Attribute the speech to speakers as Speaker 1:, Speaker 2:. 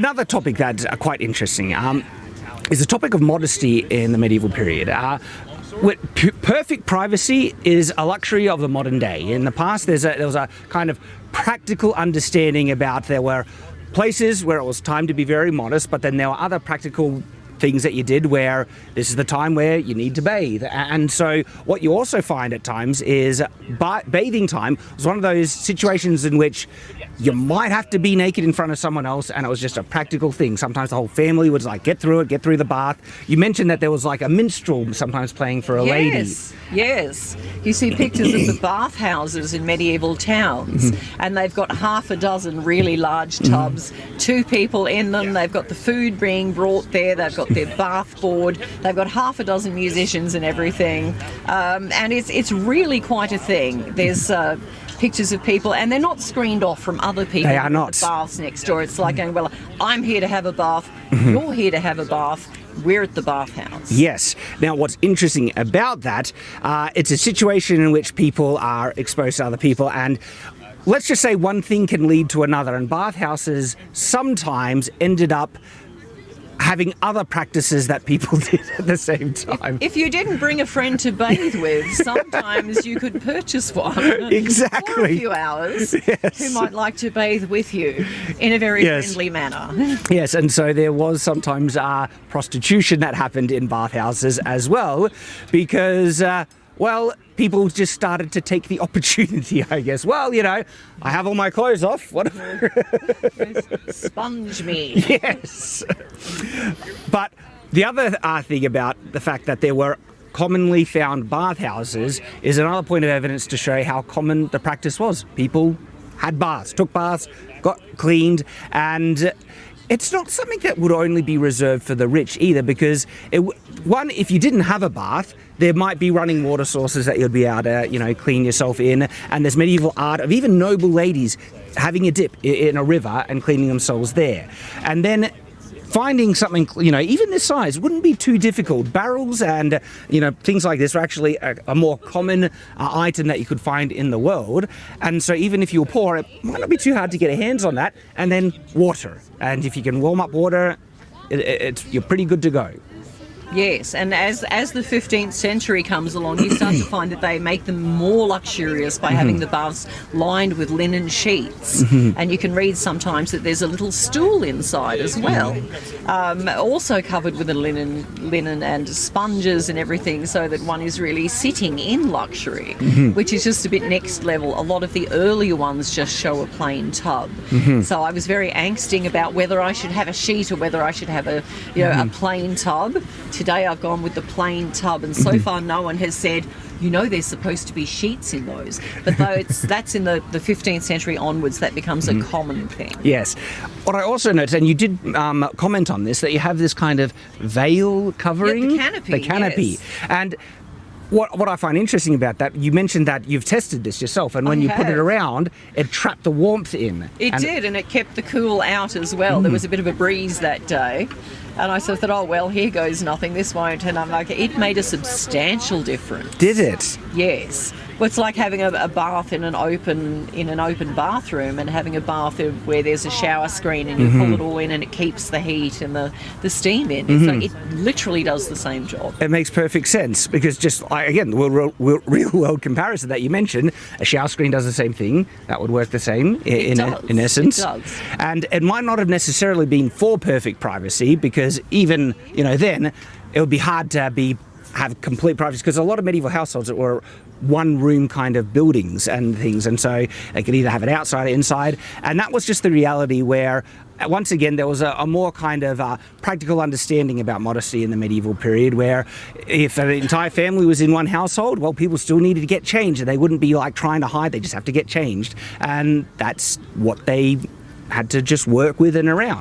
Speaker 1: Another topic that's quite interesting is the topic of modesty in the medieval period. Perfect privacy is a luxury of the modern day. In the past, there was a kind of practical understanding about there were places where it was time to be very modest, but then there were other practical things that you did where this is the time where you need to bathe. And so what you also find at times is bathing time was one of those situations in which you might have to be naked in front of someone else, and it was just a practical thing. Sometimes the whole family would like get through the bath. You mentioned that there was like a minstrel sometimes playing for a lady.
Speaker 2: Yes. You see pictures of the bathhouses in medieval towns, and they've got half a dozen really large tubs, 2 people in them. They've got the food being brought there. They've got their bath board. They've got half a dozen musicians and everything, and it's really quite a thing. There's pictures of people, and they're not screened off from other people.
Speaker 1: They are not.
Speaker 2: The baths next door. It's like going, well, I'm here to have a bath. You're here to have a bath. We're at the bathhouse.
Speaker 1: Yes. Now, what's interesting about that, it's a situation in which people are exposed to other people, and let's just say one thing can lead to another, and bathhouses sometimes ended up having other practices that people did at the same time.
Speaker 2: If you didn't bring a friend to bathe with, sometimes you could purchase one
Speaker 1: exactly
Speaker 2: for a few hours,
Speaker 1: yes,
Speaker 2: who might like to bathe with you in a very friendly manner.
Speaker 1: Yes, and so there was sometimes prostitution that happened in bathhouses as well, because people just started to take the opportunity, I guess. Well, I have all my clothes off. Whatever.
Speaker 2: Sponge me.
Speaker 1: Yes. But the other thing about the fact that there were commonly found bathhouses is another point of evidence to show how common the practice was. People had baths, took baths, got cleaned, and it's not something that would only be reserved for the rich either, because if you didn't have a bath, there might be running water sources that you'd be able to, clean yourself in. And there's medieval art of even noble ladies having a dip in a river and cleaning themselves there. And then finding something, even this size wouldn't be too difficult. Barrels and, things like this are actually a more common item that you could find in the world. And so even if you were poor, it might not be too hard to get your hands on that. And then water. And if you can warm up water, you're pretty good to go.
Speaker 2: Yes, and as the 15th century comes along, you start to find that they make them more luxurious by having the baths lined with linen sheets. And you can read sometimes that there's a little stool inside as well, also covered with a linen and sponges and everything, so that one is really sitting in luxury, which is just a bit next level. A lot of the earlier ones just show a plain tub. So I was very angsting about whether I should have a sheet or whether I should have a plain tub. Today I've gone with the plain tub, and so far no one has said, there's supposed to be sheets in those. But that's in the 15th century onwards, that becomes a common thing.
Speaker 1: Yes. What I also noticed, and you did comment on this, that you have this kind of veil covering.
Speaker 2: Yeah, the canopy.
Speaker 1: Yes. And what I find interesting about that, you mentioned that you've tested this yourself, and when you put it around, it trapped the warmth in.
Speaker 2: It did, and it kept the cool out as well. There was a bit of a breeze that day. And I sort of thought, oh, well, here goes nothing, this won't. And I'm like, it made a substantial difference.
Speaker 1: Did it?
Speaker 2: Yes. Well, it's like having a bath in an open bathroom, and having a bath where there's a shower screen and you pull it all in and it keeps the heat and the steam in. So it literally does the same job.
Speaker 1: It makes perfect sense, because again, the real world comparison that you mentioned, a shower screen does the same thing. That would work the same in essence.
Speaker 2: It does.
Speaker 1: And it might not have necessarily been for perfect privacy, because even then it would be hard to have complete privacy, because a lot of medieval households that were one room kind of buildings and things, and so they could either have it outside or inside, and that was just the reality where once again there was a more kind of practical understanding about modesty in the medieval period, where if an entire family was in one household, well, people still needed to get changed, and they wouldn't be like trying to hide, they just have to get changed, and that's what they had to just work with and around.